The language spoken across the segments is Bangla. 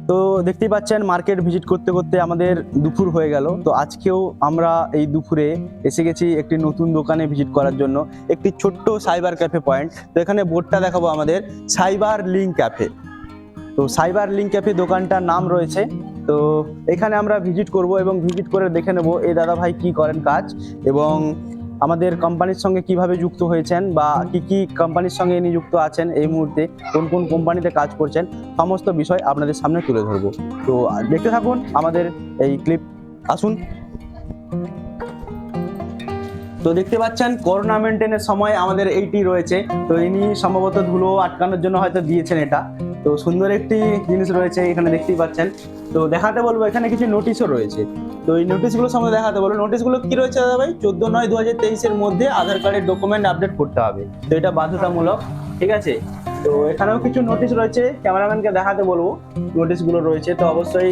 তো দেখতেই পাচ্ছেন মার্কেট ভিজিট করতে করতে আমাদের দুপুর হয়ে গেল। তো আজকেও আমরা এই দুপুরে এসে গেছি একটি নতুন দোকানে ভিজিট করার জন্য, একটি ছোট্ট সাইবার ক্যাফে পয়েন্ট। তো এখানে বোর্ডটা দেখাবো আমাদের, সাইবার লিঙ্ক ক্যাফে। তো সাইবার লিঙ্ক ক্যাফে দোকানটার নাম রয়েছে। তো এখানে আমরা ভিজিট করব এবং ভিজিট করে দেখে নেব এই দাদা ভাই কি করেন কাজ, এবং আমাদের কোম্পানির সঙ্গে কিভাবে যুক্ত হয়েছেন বা কি কি কোম্পানির সঙ্গে ইনি যুক্ত আছেন, এই মুহূর্তে কোন কোন কোম্পানিতে কাজ করছেন, সমস্ত বিষয় আপনাদের সামনে তুলে ধরবো। তো দেখতে থাকুন আমাদের এই ক্লিপ, আসুন। তো দেখতে পাচ্ছেন করোনা মেনটেনের সময় আমাদের এইটি রয়েছে। তো ইনি সম্ভবত ধুলো আটকানোর জন্য হয়তো দিয়েছেন এটা। তো সুন্দর একটি জিনিস রয়েছে এখানে দেখতেই পাচ্ছেন। তো দেখাতে বলবো, এখানে কিছু নোটিশও রয়েছে। তো এই নোটিশগুলো সম্বন্ধে দেখাতে বলবো। নোটিশগুলো কি রয়েছে দাদা ভাই? 14/9/2023 মধ্যে আধার কার্ডের ডকুমেন্ট আপডেট করতে হবে। তো এটা বাধ্যতামূলক, ঠিক আছে। তো এখানেও কিছু নোটিশ রয়েছে, ক্যামেরাম্যানকে দেখাতে বলবো নোটিশগুলো রয়েছে। তো অবশ্যই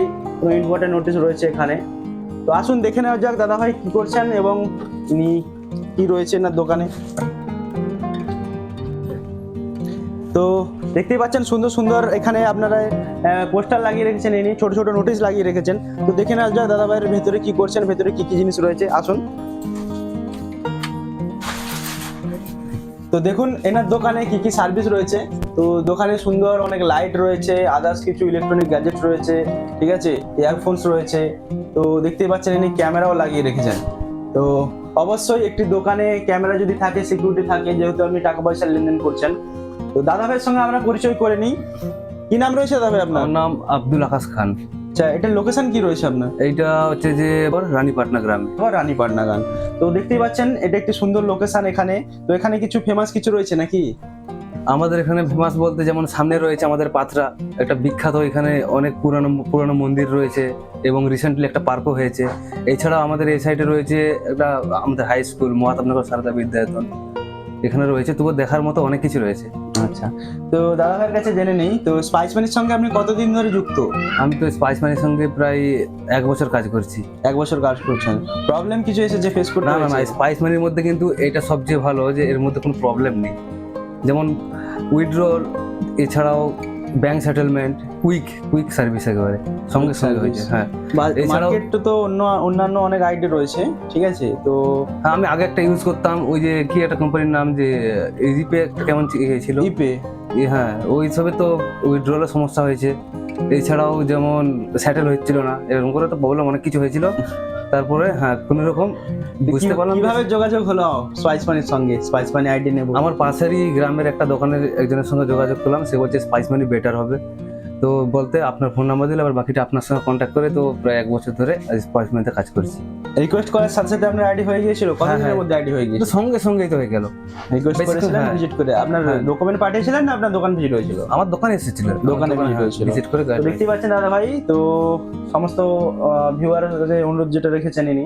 ইম্পর্টেন্ট নোটিশ রয়েছে এখানে। তো আসুন দেখে নেওয়া যাক দাদা ভাই কি করছেন এবং ইনি কি রয়েছে না দোকানে। তো দেখতেই পাচ্ছেন সুন্দর সুন্দর এখানে আপনারা পোস্টার লাগিয়ে রেখেছেন, ইনি ছোট ছোট নোটিশ লাগিয়ে রেখেছেন। তো দেখে নেওয়া যাক দাদা ভাইয়ের ভেতরে কি করছেন, ভেতরে কি কি জিনিস রয়েছে, আসুন। তো দেখুন এনার দোকানে কি কি সার্ভিস রয়েছে। তো দোকানে সুন্দর অনেক লাইট রয়েছে, আদার্স কিছু ইলেকট্রনিক গ্যাজেট রয়েছে, ঠিক আছে, ইয়ারফোনস রয়েছে। তো দেখতেই পাচ্ছেন ইনি ক্যামেরাও লাগিয়ে রেখেছেন। তো অবশ্যই একটি দোকানে ক্যামেরা যদি থাকে, সিকিউরিটি থাকে, যেহেতু আপনি টাকা পয়সা লেনদেন করছেন। তো দাদা ভাইয়ের সঙ্গে আমরা পরিচয় করে নিই। কি নাম রয়েছে দাদা ভাই আপনার? আমার নাম আব্দুল আকাশ খান। আচ্ছা, এটার লোকেশন কি রয়েছে আপনার? এইটা হচ্ছে যে রানীপাটনা গ্রামে। রানীপাটনা গান। তো দেখতেই পাচ্ছেন এটা একটি সুন্দর লোকেশন এখানে। তো এখানে কিছু ফেমাস কিছু রয়েছে নাকি? আমাদের এখানে ফেমাস বলতে যেমন সামনে রয়েছে আমাদের পাথরা, একটা বিখ্যাত, এখানে অনেক পুরানো পুরানো মন্দির রয়েছে এবং রিসেন্টলি একটা পার্কও হয়েছে। এছাড়াও আমাদের এই সাইডে রয়েছে একটা আমাদের হাই স্কুল মহাতাবনগর সারদা বিদ্যায়তন, এখানে রয়েছে। তবু দেখার মতো অনেক কিছু রয়েছে। আচ্ছা, তো দাদা ভাইয়ের কাছে জেনে নেই, তো স্পাইস মানির সঙ্গে আপনি কতদিন ধরে যুক্ত? আমি তো স্পাইস মানির সঙ্গে প্রায় 1 বছর কাজ করছি। 1 বছর কাজ করছেন। প্রবলেম কিছু এসেছে ফেস করতে? না না না, স্পাইস মানির মধ্যে কিন্তু এটা সবচেয়ে ভালো যে এর মধ্যে কোনো প্রবলেম নেই। যেমন উইথড্রল, এছাড়াও ব্যাংক সেটেলমেন্ট, কুইক সার্ভিস একেবারে সঙ্গে সঙ্গে হয়েছে। হ্যাঁ, এছাড়াও মার্কেট তো অন্যান্য অনেক আইডি রয়েছে, ঠিক আছে। তো হ্যাঁ, আমি আগে একটা ইউজ করতাম, ওই যে কি একটা কোম্পানির নাম, যে ইজিপে কেমন ছিল, ইপে। হ্যাঁ, ওই সবে তো উইথড্রলের সমস্যা হয়েছে। এছাড়াও যেমন সেটেল হচ্ছিল না, এরকম করে তো প্রবলেম অনেক কিছু হয়েছিল। তারপরে হ্যাঁ, কোনো রকম বুঝতে পারলাম। কিভাবে যোগাযোগ হলো স্পাইস মানির সঙ্গে? স্পাইস মানি আইডি নেব। আমার পাশেরই গ্রামের একটা দোকানের একজনের সঙ্গে যোগাযোগ করলাম, সে বলছে স্পাইস মানি বেটার হবে। তো বলতে আপনার ফোন নাম্বার দিলে আবার বাকিটা আপনার সঙ্গে কন্ট্যাক্ট করে, তো প্রায় 1 বছর ধরে স্পাইস মানিতে কাজ করছি। রিকোয়েস্ট করার সাথে সাথে আপনার আইডি হয়ে গিয়েছিল? কতদিনের মধ্যে আইডি হয়ে তো গিয়েছিল? সঙ্গে সঙ্গেই তো হয়ে গেল। রিকোয়েস্ট করেছিলেন, ভিজিট করে আপনার ডকুমেন্ট পাঠিয়েছিলেন না আপনার দোকান ভিজিট হয়েছিল? আমার দোকানে এসেছিল, দোকানে ভিজিট হয়েছিল, ভিজিট করে। তো দেখতেই পাচ্ছেন দাদা ভাই। তো সমস্ত ভিউয়ারদের অনুরোধ যেটা রেখেছেন ইনি,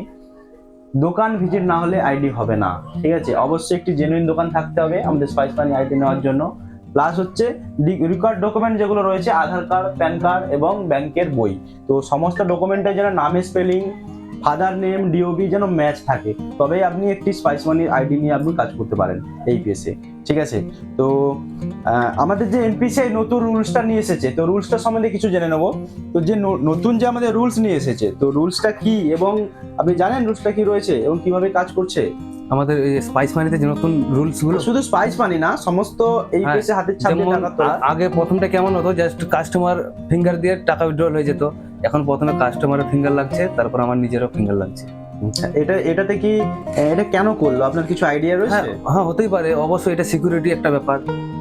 দোকান ভিজিট না হলে আইডি হবে না, ঠিক আছে। অবশ্যই একটি জেনুইন দোকান থাকতে হবে আমাদের স্পাইস মানি আইডি নেওয়ার জন্য। প্লাস হচ্ছে রিকোয়ার্ড ডকুমেন্ট যেগুলো রয়েছে, আধার কার্ড, প্যান কার্ড এবং ব্যাংকের বই। তো সমস্ত ডকুমেন্টের যেন নামের স্পেলিং, ফাদার নেম, ডিওবি যেন ম্যাচ থাকে, তবেই আপনি একটি স্পাইস মানির আইডি নিয়ে আপনি কাজ করতে পারেন এই পেসে, ঠিক আছে। তো আমাদের যে এনপিসিআই নতুন রুলসটা নিয়ে এসেছে, তো রুলসটা সম্বন্ধে কিছু জেনে নেবো। তো যে নতুন যে আমাদের রুলস নিয়ে এসেছে, তো রুলসটা কি এবং আপনি জানেন রুলসটা কি রয়েছে এবং কিভাবে কাজ করছে? আমাদের এই স্পাইস মানিতে যে নতুন রুলস গুলো, শুধু স্পাইস মানি না, সমস্ত এই পেসে হাতের ছাপ দিয়ে টাকা তোলা। আগে প্রথমটা কেমন হতো, জাস্ট কাস্টমার ফিঙ্গার দিয়ে টাকা উইথড্রল হয়ে যেত। এখন প্রথমে কাস্টমারের ফিঙ্গার লাগছে, তারপর আমার নিজেরও ফিঙ্গার লাগছে। আচ্ছা, এটাতে কি, এটা কেন করলো আপনার কিছু আইডিয়া রয়েছে? হ্যাঁ, হতেই পারে, অবশ্যই এটা সিকিউরিটি একটা ব্যাপার।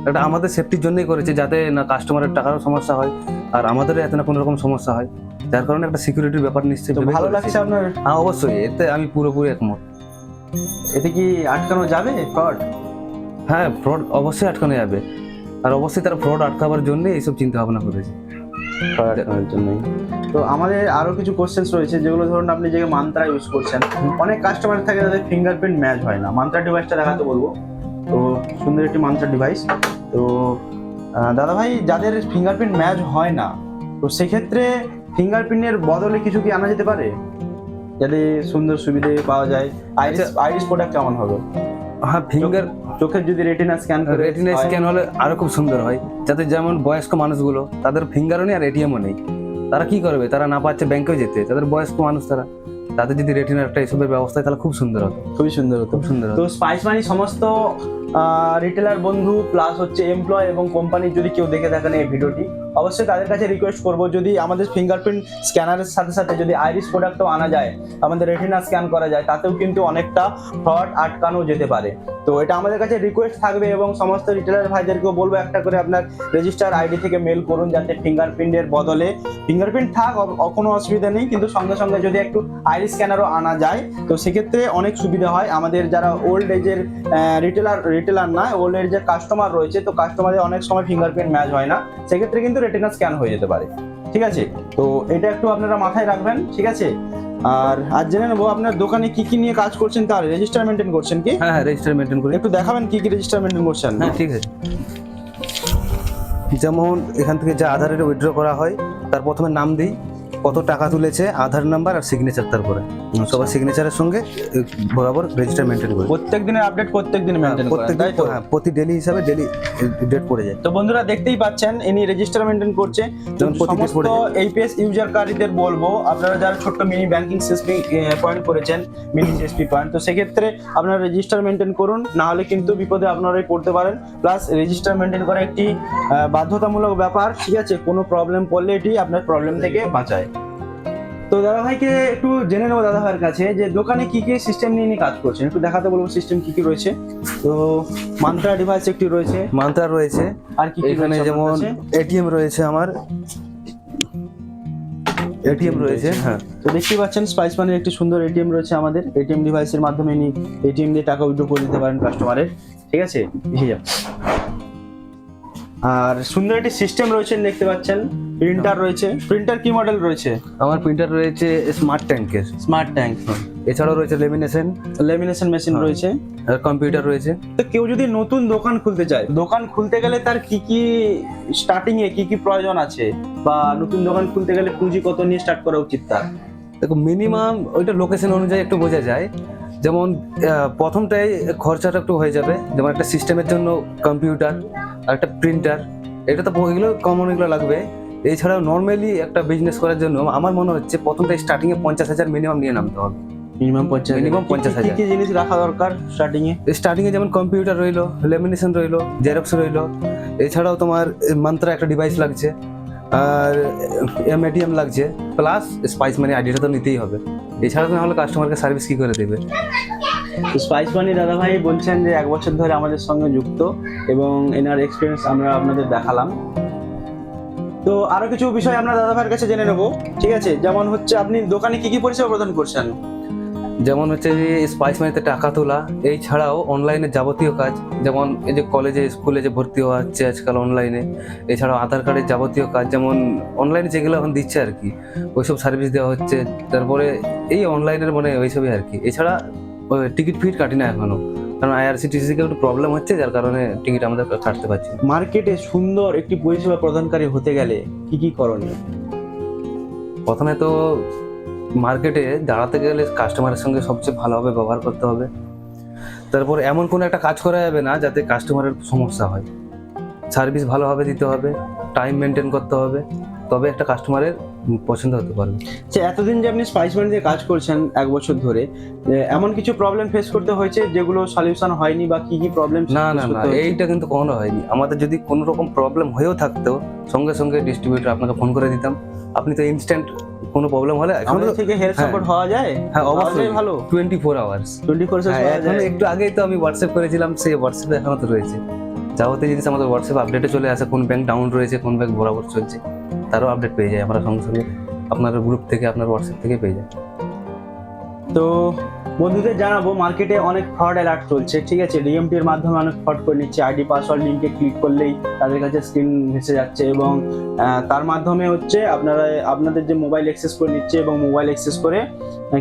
এটা আমাদের সেফটির জন্যই করেছে, যাতে না কাস্টমারের টাকারও সমস্যা হয় আর আমাদেরও এত না কোনো রকম সমস্যা হয়, যার কারণে একটা সিকিউরিটির ব্যাপার নিশ্চয়ই। ভালো লাগছে আপনার? হ্যাঁ, অবশ্যই, এতে আমি পুরোপুরি একমত। এতে কি আটকানো যাবে ফ্রড? হ্যাঁ, ফ্রড অবশ্যই আটকানো যাবে, আর অবশ্যই তারা ফ্রড আটকাবার জন্য এইসব চিন্তা ভাবনা করেছে। জন্যই। তো আমাদের আরো কিছু কোশ্চেন্স রয়েছে, যেগুলো ধরুন আপনি যে মান্ত্রা ইউজ করছেন, অনেক কাস্টমার থাকে তাদের ফিঙ্গারপ্রিন্ট ম্যাচ হয় না। মান্ত্রা ডিভাইসটা দেখাতে বলবো। তো সুন্দর একটি মান্ত্রা ডিভাইস। তো দাদা ভাই, যাদের ফিঙ্গারপ্রিন্ট ম্যাচ হয় না, তো সেক্ষেত্রে ফিঙ্গারপ্রিন্টের বদলে কিছু কি আনা যেতে পারে যাতে সুন্দর সুবিধে পাওয়া যায়? আইরিস প্রোডাক্ট কেমন হবে? হ্যাঁ, ফিঙ্গার চোখের যদি রেটিনা স্ক্যান করে, রেটিনা স্ক্যান হলে আরো খুব সুন্দর হয়, যাতে যেমন বয়স্ক মানুষগুলো তাদের ফিঙ্গারও নেই আর এটিএমও নেই, তারা কি করবে, তারা না পাচ্ছে ব্যাংকেও যেতে, তাদের বয়স্ক মানুষ তারা, তাদের যদি রেটিনার একটা এসবের ব্যবস্থা হয় তাহলে খুব সুন্দর হতো, খুবই সুন্দর হতো। খুব সুন্দর তো হতো। স্পাইস মানি সমস্ত রিটেলার বন্ধু প্লাস হচ্ছে এমপ্লয় এবং কোম্পানি যদি কেউ দেখে থাকেন এই ভিডিওটি, অবশ্যই তাদের কাছে রিকোয়েস্ট করব, যদি আমাদের ফিঙ্গারপ্রিন্ট স্ক্যানারের সাথে সাথে যদি আইরিস প্রোডাক্টও আনা যায়, আমাদের রেটিনা স্ক্যান করা যায়, তাতেও কিন্তু অনেকটা ফ্রড আটকানো যেতে পারে। তো এটা আমাদের কাছে রিকোয়েস্ট থাকবে এবং সমস্ত রিটেলার ভাইদেরকেও বলবো একটা করে আপনার রেজিস্টার আইডি থেকে মেল করুন, যাতে ফিঙ্গারপ্রিন্টের বদলে ফিঙ্গারপ্রিন্ট থাক, কোনো অসুবিধা নেই, কিন্তু সঙ্গে সঙ্গে যদি একটু আইরিস স্ক্যানারও আনা যায় তো সেক্ষেত্রে অনেক সুবিধা হয়। আমাদের যারা ওল্ড এজের রিটেলার না, ওল্ড এজের কাস্টমার রয়েছে, তো কাস্টমারের অনেক সময় ফিঙ্গারপ্রিন্ট ম্যাচ হয় না, সেক্ষেত্রে কিন্তু রেটিনা স্ক্যান হয়ে যেতে পারে। ঠিক আছে, তো এটা একটু আপনারা মাথায় রাখবেন। ঠিক আছে, আর আজ জেনে নেবো আপনার দোকানে কি কি নিয়ে কাজ করছেন, তার রেজিস্টার মেনটেন করছেন কি? হ্যাঁ, রেজিস্টার মেনটেন করি। একটু দেখাবেন কি কি রেজিস্টার মেনটেন করছেন? হ্যাঁ, ঠিক আছে। যেমন এখান থেকে যে আধারের উইথড্র করা হয়, তার প্রথমে নাম দিই, কত টাকা তুলেছে, আধার নাম্বার আর সিগনেচার, তারপরে সবার সিগনেচারের সঙ্গে বরাবর রেজিস্টার মেনটেন করি। প্রত্যেক দিনের আপডেট প্রত্যেক দিন মেনটেন করেন, প্রত্যেক তাই তো? হ্যাঁ, প্রতি ডেলি হিসাবে ডেলি ডেট পড়ে যায়। তো বন্ধুরা দেখতেই পাচ্ছেন ইনি রেজিস্টার মেনটেন করছে। যেমন প্রতি date সমস্ত পড়ে যায়। এইপিএস ইউজারকারীদের বলবো, আপনারা যারা ছোট্ট মিনি ব্যাংকিং সিএসপি পয়েন্ট করেছেন, মিনি সিএসপি পয়েন্ট, তো সেক্ষেত্রে আপনারা রেজিস্টার মেনটেন করুন, না হলে কিন্তু বিপদে আপনারাই পড়তে পারেন। প্লাস রেজিস্টার মেনটেন করা একটি বাধ্যতামূলক ব্যাপার। ঠিক আছে, কোনো প্রবলেম পড়লে এটি আপনার প্রবলেম থেকে বাঁচায়। তো দাদা ভাইকে একটু জেনে নেবো দাদা ভাইয়ের কাছে যে দোকানে কি কি সিস্টেম নিয়ে কাজ করছেন, একটু দেখাতে বলবো সিস্টেম কি কি রয়েছে। তো মান্ত্রা ডিভাইস একটি রয়েছে, মান্ত্রা রয়েছে, আর কি কি এখানে রয়েছে যেমন আপনার কাছে? এটিএম রয়েছে, আমার এটিএম রয়েছে। হ্যাঁ, তো দেখতেই পাচ্ছেন স্পাইস মানির একটি সুন্দর এটিএম রয়েছে আমাদের। এটিএম ডিভাইসের মাধ্যমে এটিএম দিয়ে টাকা উইথড্র করে দিতে পারেন কাস্টমারের। ঠিক আছে, এসে যাও। আর সুন্দর একটি সিস্টেম রয়েছে দেখতে পাচ্ছেন, প্রিন্টার রয়েছে। প্রিন্টার কি মডেল রয়েছে? আমার প্রিন্টার রয়েছে স্মার্ট ট্যাঙ্কের, স্মার্ট ট্যাঙ্ক। এছাড়াও রয়েছে লেমিনেশন মেশিন রয়েছে, আর কম্পিউটার রয়েছে। তো কেউ যদি নতুন দোকান খুলতে চায়, দোকান খুলতে গেলে তার কি কি স্টার্টিং এ কি কি প্রয়োজন আছে, বা নতুন দোকান খুলতে গেলে পুঁজি কত নিয়ে স্টার্ট করা উচিত তার? দেখো, মিনিমাম ওইটা লোকেশন অনুযায়ী একটু বোঝা যায়। যেমন প্রথমটাই খরচাটা একটু হয়ে যাবে, যেমন একটা সিস্টেমের জন্য কম্পিউটার আর একটা প্রিন্টার, এটা তো এগুলো কমন, এগুলো লাগবে। এছাড়াও নর্মালি একটা বিজনেস করার জন্য আমার মনে হচ্ছে প্রথমটা স্টার্টিংয়ে 50,000 মিনিমাম নিয়ে নামতে হবে। মিনিমাম 50,000। কি কি জিনিস রাখা দরকার স্টার্টিং এ? স্টার্টিংয়ে যেমন কম্পিউটার রইলো, লেমিনেশন রইলো, জেরক্স রইলো, এছাড়াও তোমার মান্ত্রা একটা ডিভাইস লাগছে, আর এটিএম লাগছে, প্লাস স্পাইস মানি আইডিটা তো নিতেই হবে। এছাড়া তো না হলে কাস্টমারকে সার্ভিস কি করে দেবে? স্পাইস মানি দাদা ভাই বলছেন যে 1 বছর ধরে আমাদের সঙ্গে যুক্ত এবং এনার এক্সপিরিয়েন্স আমরা আপনাদের দেখালাম। তো আরো কিছু বিষয় আমরা দাদা ভাইয়ের কাছে জেনে নেব। ঠিক আছে, যেমন হচ্ছে আপনি দোকানে কি কি পরিষেবা প্রদান করছেন? যেমন হচ্ছে যে স্পাইস মানিতে টাকা তোলা, এই ছাড়াও অনলাইনে যাবতীয় কাজ, যেমন এই যে কলেজে স্কুলে যে ভর্তি হওয়া হচ্ছে আজকাল অনলাইনে, এছাড়াও আধার কার্ডের যাবতীয় কাজ, যেমন অনলাইনে যেগুলো এখন দিচ্ছে আর কি, ওইসব সার্ভিস দেওয়া হচ্ছে। তারপরে এই অনলাইনের মানে ওইসবই আর কি। এছাড়া টিকিট ফিট কাটি না এখনো, কারণ আইআরসিটিসিকে একটু প্রবলেম হচ্ছে, যার কারণে টিকিট আমাদের কাটতে পারছি না। মার্কেটে সুন্দর একটি পরিষেবা প্রদানকারী হতে গেলে কি কি করণীয়? প্রথমে তো মার্কেটে দাঁড়াতে গেলে কাস্টমারের সঙ্গে সবচেয়ে ভালোভাবে ব্যবহার করতে হবে। তারপর এমন কোনো একটা কাজ করা যাবে না যাতে কাস্টমারের সমস্যা হয়। সার্ভিস ভালোভাবে দিতে হবে, টাইম মেনটেন করতে হবে, তবে একটা কাস্টমারের পছন্দ হতে পারবে। আচ্ছা, এতদিন যে আপনি স্পাইস মানিতে কাজ করছেন 1 বছর ধরে, এমন কিছু প্রবলেম ফেস করতে হয়েছে যেগুলো সলিউশন হয়নি, বা কি কি প্রবলেম? না না না, এইটা কিন্তু কখনো হয়নি। আমাদের যদি কোনো রকম প্রবলেম হয়েও থাকতো, সঙ্গে সঙ্গে ডিস্ট্রিবিউটর আপনাকে ফোন করে দিতাম, আপনি তো ইনস্ট্যান্ট কোনো প্রবলেম হলে আমাদের থেকে হেল্প সাপোর্ট হওয়া যায়। হ্যাঁ, অবশ্যই ভালো। 24 আওয়ার্স। 24 এখন একটু আগেই তো আমি হোয়াটসঅ্যাপ করেছিলাম, সেই হোয়াটসঅ্যাপে এখনো তো রয়েছে। যাবতীয় জিনিস আমাদের হোয়াটসঅ্যাপ আপডেটে চলে আসে, কোন ব্যাংক ডাউন রয়েছে, কোন ব্যাংক বরাবর চলছে, তারও আপডেট পেয়ে যায় আমরা সঙ্গে সঙ্গে, আপনার গ্রুপ থেকে, আপনার হোয়াটসঅ্যাপ থেকে পেয়ে যায়। তো বন্ধুদের জানাবো, মার্কেটে অনেক ফ্রড অ্যালার্ট চলছে। ঠিক আছে, ডিএমটি এর মাধ্যমে অনেক ফ্রড করে নিচ্ছে। আইডি পাসওয়ার্ড লিঙ্কে ক্লিক করলেই তাদের কাছে স্ক্রিন ভেসে যাচ্ছে, এবং তার মাধ্যমে হচ্ছে আপনাদের যে মোবাইল অ্যাক্সেস করে নিচ্ছে, এবং মোবাইল অ্যাক্সেস করে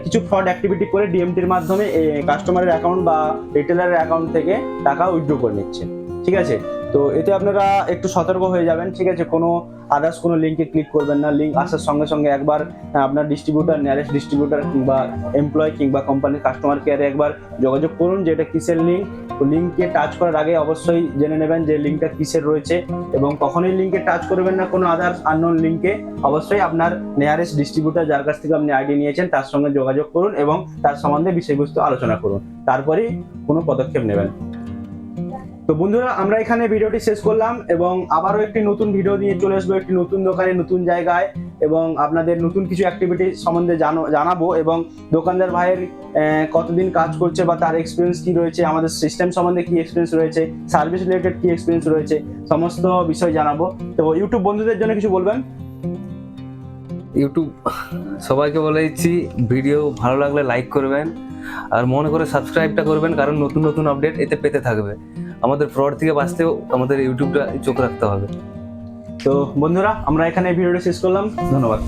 কিছু ফ্রড অ্যাক্টিভিটি করে ডিএমটির মাধ্যমে কাস্টমারের অ্যাকাউন্ট বা রিটেলারের অ্যাকাউন্ট থেকে টাকা উইথড্র করে নিচ্ছে। ঠিক আছে, তো এতে আপনারা একটু সতর্ক হয়ে যাবেন, ঠিক আছে? কোনো আদার্স কোনো লিঙ্কে ক্লিক করবেন না। লিঙ্ক আসার সঙ্গে সঙ্গে একবার আপনার ডিস্ট্রিবিউটার, নিয়ারেস্ট ডিস্ট্রিবিউটার কিংবা এমপ্লয় কিংবা কোম্পানির কাস্টমার কেয়ারে একবার যোগাযোগ করুন যে এটা কিসের লিঙ্ক। তো লিঙ্কে টাচ করার আগে অবশ্যই জেনে নেবেন যে লিঙ্কটা কিসের রয়েছে, এবং কখনোই লিঙ্কে টাচ করবেন না কোনো আদার্স আননোন লিঙ্কে। অবশ্যই আপনার নিয়ারেস্ট ডিস্ট্রিবিউটার যার কাছ থেকে আপনি আইডি নিয়েছেন তার সঙ্গে যোগাযোগ করুন এবং তার সম্বন্ধে বিষয়বস্তু আলোচনা করুন, তারপরেই কোনো পদক্ষেপ নেবেন। তো বন্ধুরা, আমরা এখানে ভিডিওটি শেষ করলাম এবং আবারও একটি নতুন ভিডিও নিয়ে চলে আসবো, একটি নতুন দোকানে, নতুন জায়গায়, এবং আপনাদের নতুন কিছু অ্যাক্টিভিটি সম্বন্ধে জানাবো, এবং দোকানদার ভাইয়ের কতদিন কাজ করছে বা তার এক্সপিরিয়েন্স কি রয়েছে, আমাদের সিস্টেম সম্বন্ধে কি এক্সপিরিয়েন্স রয়েছে, সার্ভিস রিলেটেড কি এক্সপিরিয়েন্স রয়েছে, সমস্ত বিষয় জানাবো। তো ইউটিউব বন্ধুদের জন্য কিছু বলবেন? ইউটিউব সবাইকে বলে দিচ্ছি, ভিডিও ভালো লাগলে লাইক করবেন আর মনে করে সাবস্ক্রাইবটা করবেন, কারণ নতুন নতুন আপডেট এতে পেতে থাকবে। আমাদের ফ্রড থেকে বাঁচতেও আমাদের ইউটিউবটা চোখ রাখতে হবে। তো বন্ধুরা, আমরা এখানে ভিডিওটা শেষ করলাম। ধন্যবাদ।